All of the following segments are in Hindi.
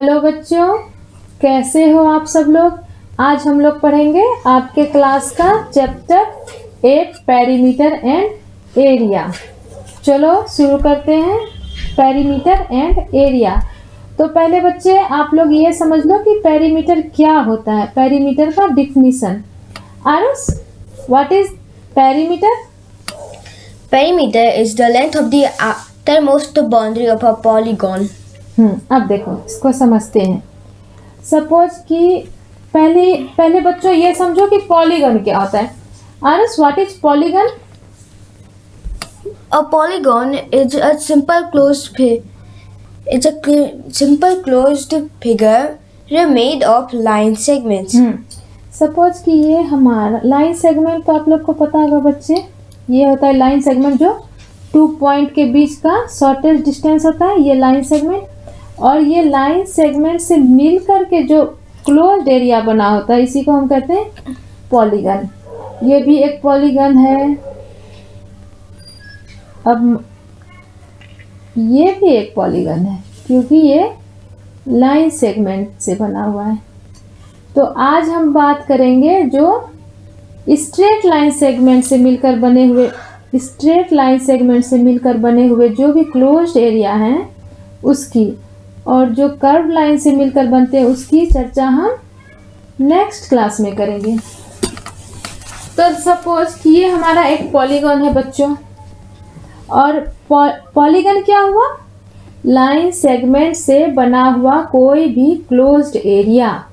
हेलो बच्चों, कैसे हो आप सब लोग। आज हम लोग पढ़ेंगे आपके क्लास का चैप्टर 8 पेरीमीटर एंड एरिया। चलो शुरू करते हैं। Perimeter and area. तो पहले बच्चे आप लोग ये समझ लो कि पेरीमीटर क्या होता है। पेरीमीटर का definition. Aarush, what is perimeter? Perimeter is the length of the outermost boundary of a polygon. अब देखो इसको समझते हैं। सपोज कि पहले बच्चों ये समझो कि पॉलीगन क्या होता है। Aarush, what is polygon? A polygon is a simple closed figure made of line segments. Suppose कि ये हमारा लाइन सेगमेंट, तो आप लोग को पता होगा बच्चे, ये होता है लाइन सेगमेंट जो 2 पॉइंट के बीच का शॉर्टेस्ट डिस्टेंस होता है, ये लाइन सेगमेंट। और ये लाइन सेगमेंट से मिल करके जो क्लोज्ड एरिया बना होता है, इसी को हम कहते हैं पॉलीगन। ये भी एक पॉलीगन है। अब ये भी एक पॉलीगन है क्योंकि ये लाइन सेगमेंट से बना हुआ है। तो आज हम बात करेंगे जो स्ट्रेट लाइन सेगमेंट से मिलकर बने हुए जो भी क्लोज्ड एरिया हैं उसकी, और जो कर्व लाइन से मिलकर बनते हैं उसकी चर्चा हम नेक्स्ट क्लास में करेंगे। तो सपोज कि ये हमारा एक पॉलीगन है बच्चों, और पॉलीगन क्या हुआ? लाइन सेगमेंट से बना हुआ कोई भी क्लोज्ड एरिया,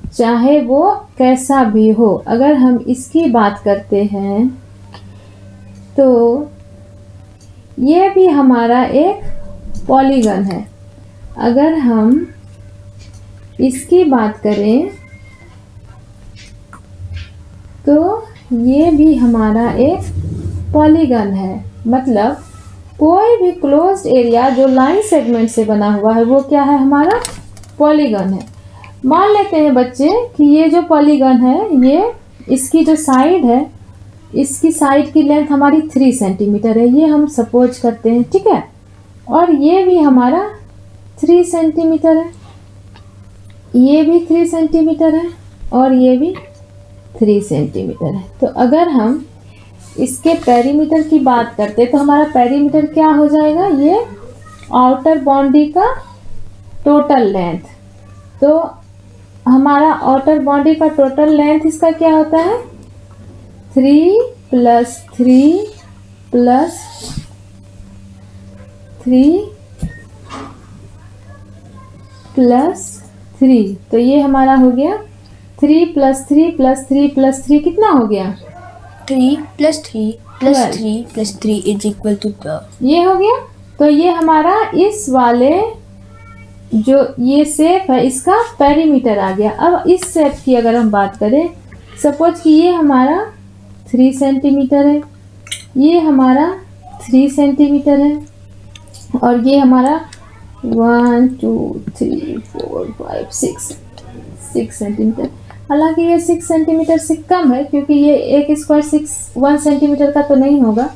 चाहे वो कैसा भी हो। अगर हम इसकी बात करते हैं तो ये भी हमारा एक पॉलीगन है। अगर हम इसकी बात करें तो ये भी हमारा एक पॉलीगन है। मतलब कोई भी क्लोज्ड एरिया जो लाइन सेगमेंट से बना हुआ है वो क्या है? हमारा पॉलीगन है। मान लेते हैं बच्चे कि ये जो पॉलीगन है, ये इसकी जो साइड है, इसकी साइड की लेंथ हमारी 3 सेंटीमीटर है, ये हम सपोज करते हैं, ठीक है। और ये भी हमारा 3 सेंटीमीटर है, ये भी 3 सेंटीमीटर है, और ये भी 3 सेंटीमीटर है। तो अगर हम इसके पेरीमीटर की बात करते तो हमारा पेरीमीटर क्या हो जाएगा? ये आउटर बाउंड्री का टोटल लेंथ। तो हमारा आउटर बाउंड्री का टोटल लेंथ इसका क्या होता है? 3 + 3 + 3 + 3। तो ये हमारा हो गया 3 + 3 + 3 + 3 कितना हो गया? 3 + 3 + 3 + 3 is equal to 12. ये हो गया। तो ये हमारा इस वाले जो ये शेप है इसका पेरीमीटर आ गया। अब इस शेप की अगर हम बात करें, सपोज कि ये हमारा 3 सेंटीमीटर है, ये हमारा 3 सेंटीमीटर है, और ये हमारा 1 2 3 4 5 6 सेंटीमीटर। हालांकि ये 6 सेंटीमीटर से कम है क्योंकि ये एक स्क्वायर 1 सेंटीमीटर का तो नहीं होगा,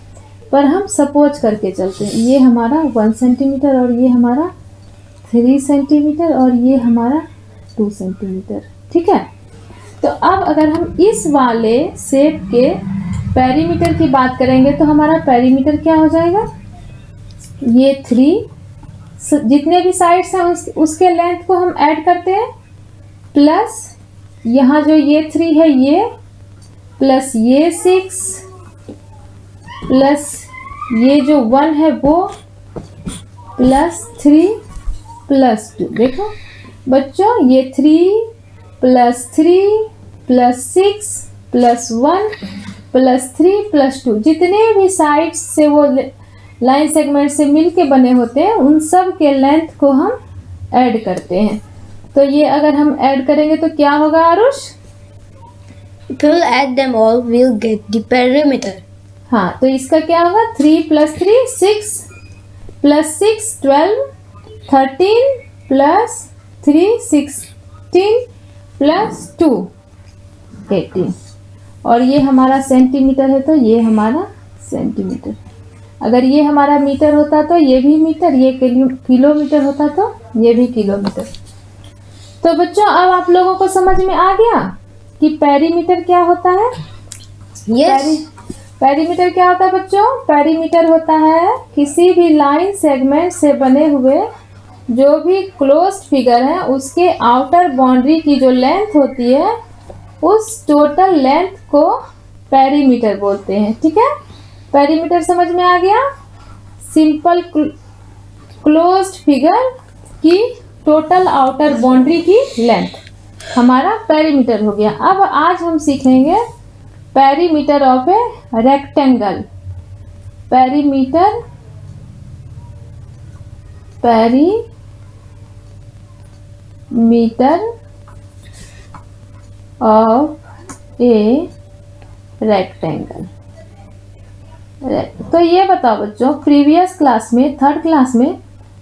पर हम सपोज करके चलते हैं। ये हमारा 1 सेंटीमीटर, और ये हमारा 3 सेंटीमीटर, और ये हमारा 2 सेंटीमीटर, ठीक है। तो अब अगर हम इस वाले शेप के पेरीमीटर की बात करेंगे तो हमारा पेरीमीटर क्या हो जाएगा? ये 3 जितने भी साइड्स हैं उसके लेंथ को हम ऐड करते हैं, प्लस यहाँ जो ये 3 है ये, प्लस ये 6, प्लस ये जो 1 है वो, प्लस 3 + 2। देखो बच्चों, ये 3 + 3 + 6 + 1 + 3 + 2 जितने भी साइड्स से वो लाइन सेगमेंट से मिलके बने होते हैं उन सब के लेंथ को हम ऐड करते हैं। तो ये अगर हम ऐड करेंगे तो क्या होगा Aarush? If we'll add them all, we'll get the perimeter. हाँ, तो इसका क्या होगा? 3 + 3 6 + 6 12 13 + 3 16 + 2 18। और ये हमारा सेंटीमीटर है तो ये हमारा सेंटीमीटर। अगर ये हमारा मीटर होता तो ये भी मीटर, ये किलोमीटर होता तो ये भी किलोमीटर। तो बच्चों अब आप लोगों को समझ में आ गया कि पेरीमीटर क्या होता है। Yes. पेरीमीटर क्या होता है बच्चों? पेरीमीटर होता है किसी भी लाइन सेगमेंट से बने हुए जो भी क्लोज्ड फिगर है उसके आउटर बाउंड्री की जो लेंथ होती है उस टोटल लेंथ को पेरीमीटर बोलते हैं। ठीक है, पेरीमीटर समझ में आ गया? सिंपल क्लोज्ड फिगर की टोटल आउटर बाउंड्री की लेंथ हमारा पेरीमीटर हो गया। अब आज हम सीखेंगे perimeter of a rectangle. Perimeter of a rectangle. तो ये बताओ बच्चों, प्रीवियस क्लास में, थर्ड क्लास में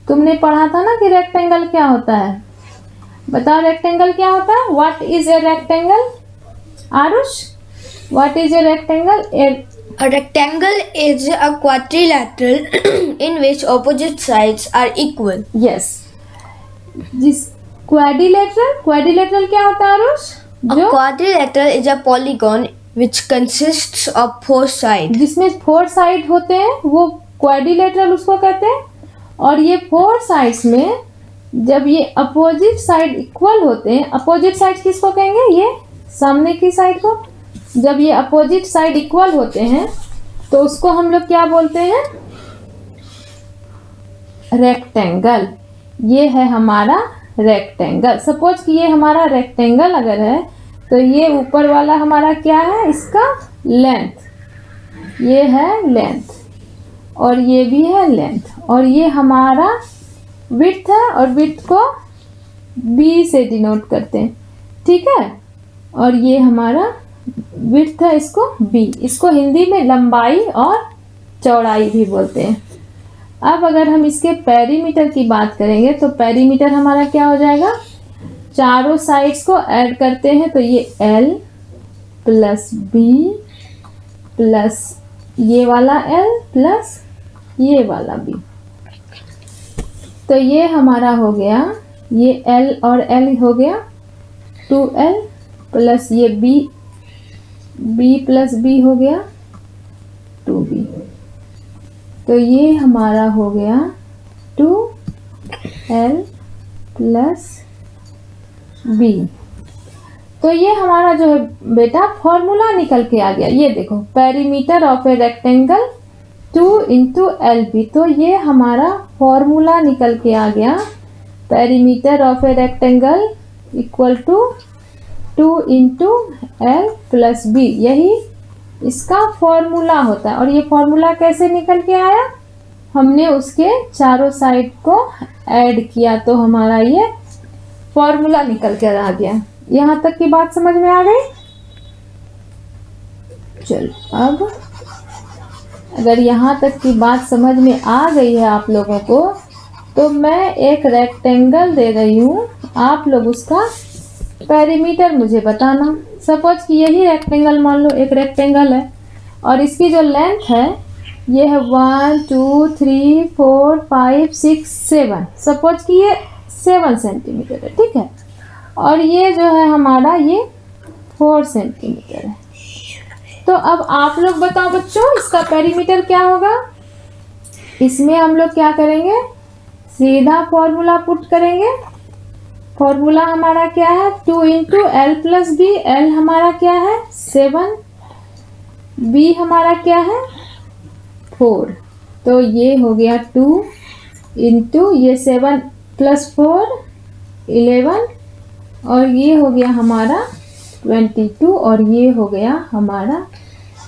तुमने पढ़ा था ना कि रेक्टेंगल क्या होता है? बताओ रेक्टेंगल क्या होता है? What is a rectangle? Aarush, what is a rectangle? A rectangle is a quadrilateral in which opposite sides are equal. Yes, जिस क्वाड्रिलेटरल क्या होता है Aarush? A quadrilateral is a polygon which consists of 4 sides. जिसमें 4 साइड होते हैं वो क्वाड्रिलेटरल उसको कहते हैं। और ये 4 साइड्स में जब ये अपोजिट साइड इक्वल होते हैं, अपोजिट साइड किसको कहेंगे? ये सामने की साइड को। जब ये अपोजिट साइड इक्वल होते हैं तो उसको हम लोग क्या बोलते हैं? रेक्टेंगल। ये है हमारा रेक्टेंगल। सपोज कि ये हमारा रेक्टेंगल अगर है तो ये ऊपर वाला हमारा क्या है? इसका लेंथ, ये है लेंथ और ये भी है लेंथ और ये हमारा विड्थ है और विड्थ को b से डिनोट करते हैं। ठीक है, और ये हमारा विड्थ है, इसको b, इसको हिंदी में लंबाई और चौड़ाई भी बोलते हैं। अब अगर हम इसके पेरीमीटर की बात करेंगे तो पेरीमीटर हमारा क्या हो जाएगा? चारों साइड्स को ऐड करते हैं तो ये l प्लस b प्लस ये वाला l प्लस ये वाला b। तो ये हमारा हो गया, ये l और l हो गया 2l प्लस ये b प्लस b हो गया 2b। तो ये हमारा हो गया 2l प्लस b। तो ये हमारा जो है बेटा फॉर्मूला निकल के आ गया। ये देखो, perimeter of a rectangle 2 into LB। तो ये हमारा फॉर्मूला निकल के आ गया। Perimeter of a rectangle equal to 2 into L plus B, यही इसका फॉर्मूला होता है। और ये फॉर्मूला कैसे निकल के आया? हमने उसके चारों साइड को ऐड किया तो हमारा ये फॉर्मूला निकल कर आ गया। यहाँ तक की बात समझ में आ गई? चलो, अब अगर यहाँ तक की बात समझ में आ गई है आप लोगों को तो मैं एक रेक्टेंगल दे रही हूँ, आप लोग उसका पेरीमीटर मुझे बताना। सपोज कि यही रेक्टेंगल मान लो एक रेक्टेंगल है और इसकी जो लेंथ है ये है 1 2 3 4 5 6 7। सपोज कि ये 7 सेंटीमीटर है। ठीक है, और ये जो है हमारा ये 4 सेंटीमीटर है। तो अब आप लोग बताओ बच्चों, इसका पेरीमीटर क्या होगा? इसमें हम लोग क्या करेंगे? सीधा फॉर्मूला पुट करेंगे। फॉर्मूला हमारा क्या है? 2 into L plus B। L हमारा क्या है? 7। B हमारा क्या है? 4। तो ये हो गया 2 इंटू ये 7 प्लस 4 11 और ये हो गया हमारा 22 और ये हो गया हमारा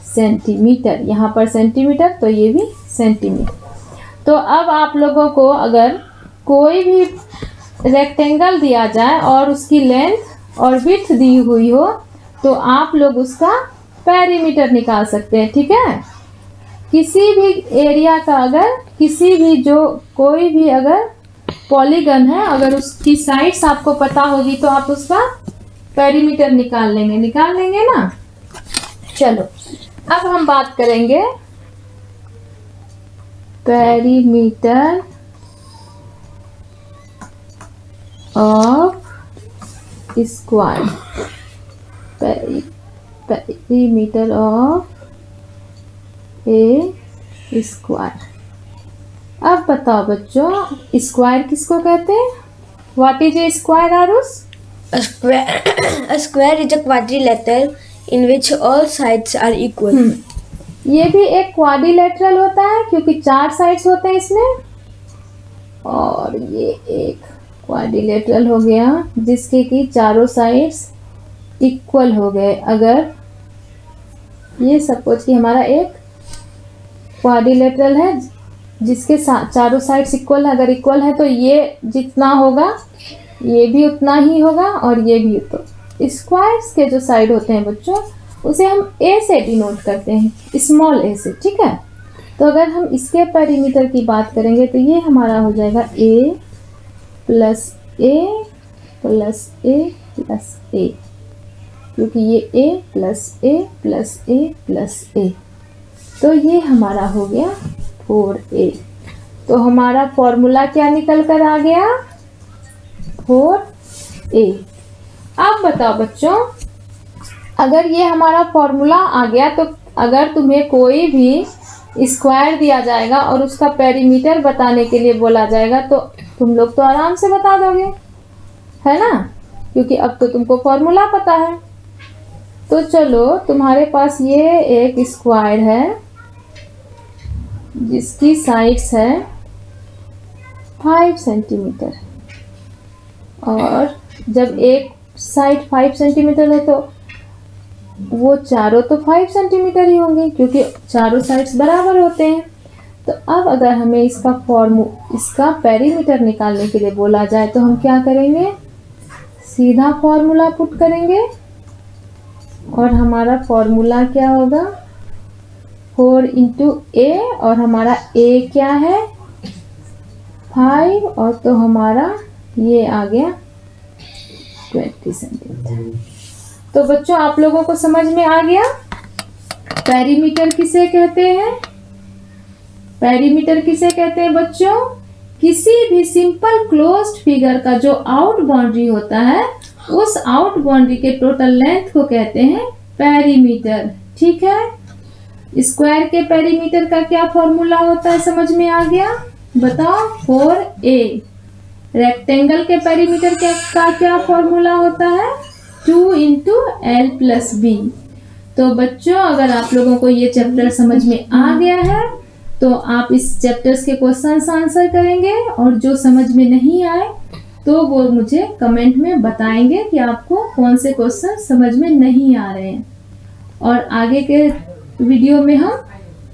सेंटीमीटर। यहाँ पर सेंटीमीटर तो ये भी सेंटीमीटर। तो अब आप लोगों को अगर कोई भी रेक्टेंगल दिया जाए और उसकी लेंथ और विड्थ दी हुई हो तो आप लोग उसका पेरीमीटर निकाल सकते हैं। ठीक है, किसी भी एरिया का अगर किसी भी जो कोई भी अगर पॉलीगन है, अगर उसकी साइड्स आपको पता होगी तो आप उसका पेरीमीटर निकाल लेंगे ना। चलो, अब हम बात करेंगे perimeter of square, perimeter of A square. अब बताओ बच्चों, स्क्वायर किसको कहते हैं? What is a square Aarush? A square is a quadrilateral in which all sides are equal. ये भी एक क्वाड्रिलेटरल होता है क्योंकि 4 साइड्स होते हैं इसमें, और ये एक क्वाड्रिलेटरल हो गया जिसके कि चारों साइड्स इक्वल हो गए। अगर ये सपोज कि हमारा एक क्वाड्रिलेटरल है जिसके चारों साइड्स इक्वल है, अगर इक्वल है तो ये जितना होगा ये भी उतना ही होगा और ये भी। तो स्क्वायर्स के जो साइड होते हैं बच्चों उसे हम ए से डिनोट करते हैं, स्मॉल ए से, ठीक है। तो अगर हम इसके पेरीमीटर की बात करेंगे तो ये हमारा हो जाएगा ए प्लस ए प्लस ए प्लस ए, क्योंकि ये ए प्लस ए प्लस ए प्लस ए, तो ये हमारा हो गया 4a। तो हमारा फॉर्मूला क्या निकल कर आ गया? 4a। अब बताओ बच्चों, अगर ये हमारा फॉर्मूला आ गया तो अगर तुम्हें कोई भी स्क्वायर दिया जाएगा और उसका पेरीमीटर बताने के लिए बोला जाएगा तो तुम लोग तो आराम से बता दोगे, है ना, क्योंकि अब तो तुमको फॉर्मूला पता है। तो चलो, तुम्हारे पास ये एक स्क्वायर है जिसकी साइड्स है 5 सेंटीमीटर, और जब एक साइड 5 सेंटीमीटर है तो वो चारों तो 5 सेंटीमीटर ही होंगे क्योंकि चारों साइड्स बराबर होते हैं। तो अब अगर हमें इसका पेरीमीटर निकालने के लिए बोला जाए तो हम क्या करेंगे? सीधा फॉर्मूला पुट करेंगे और हमारा फॉर्मूला क्या होगा? 4 इंटू ए, और हमारा ए क्या है? 5, और तो हमारा ये आ गया 20 सेंटीमीटर। तो बच्चों आप लोगों को समझ में आ गया पेरीमीटर किसे कहते हैं? पेरीमीटर किसे कहते हैं बच्चों? किसी भी सिंपल क्लोज्ड फिगर का जो आउट बाउंड्री होता है उस आउट बाउंड्री के टोटल लेंथ को कहते हैं पेरीमीटर, ठीक है। स्क्वायर के पेरीमीटर का क्या फॉर्मूला होता है, समझ में आ गया? बताओ, 4a। रेक्टेंगल के पेरीमीटर का क्या फॉर्मूला होता है? 2 इंटू एल प्लस बी। तो बच्चों अगर आप लोगों को ये चैप्टर समझ में आ गया है तो आप इस चैप्टर्स के क्वेश्चंस आंसर करेंगे, और जो समझ में नहीं आए तो वो मुझे कमेंट में बताएंगे कि आपको कौन से क्वेश्चन समझ में नहीं आ रहे हैं। और आगे के वीडियो में हम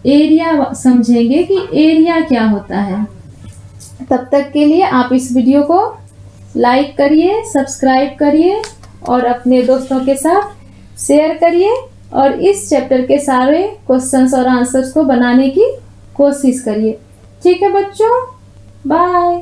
एरिया समझेंगे कि एरिया क्या होता है। तब तक के लिए आप इस वीडियो को लाइक करिए, सब्सक्राइब करिए और अपने दोस्तों के साथ शेयर करिए, और इस चैप्टर के सारे क्वेश्चंस और आंसर्स को बनाने की कोशिश करिए। ठीक है बच्चों, बाय।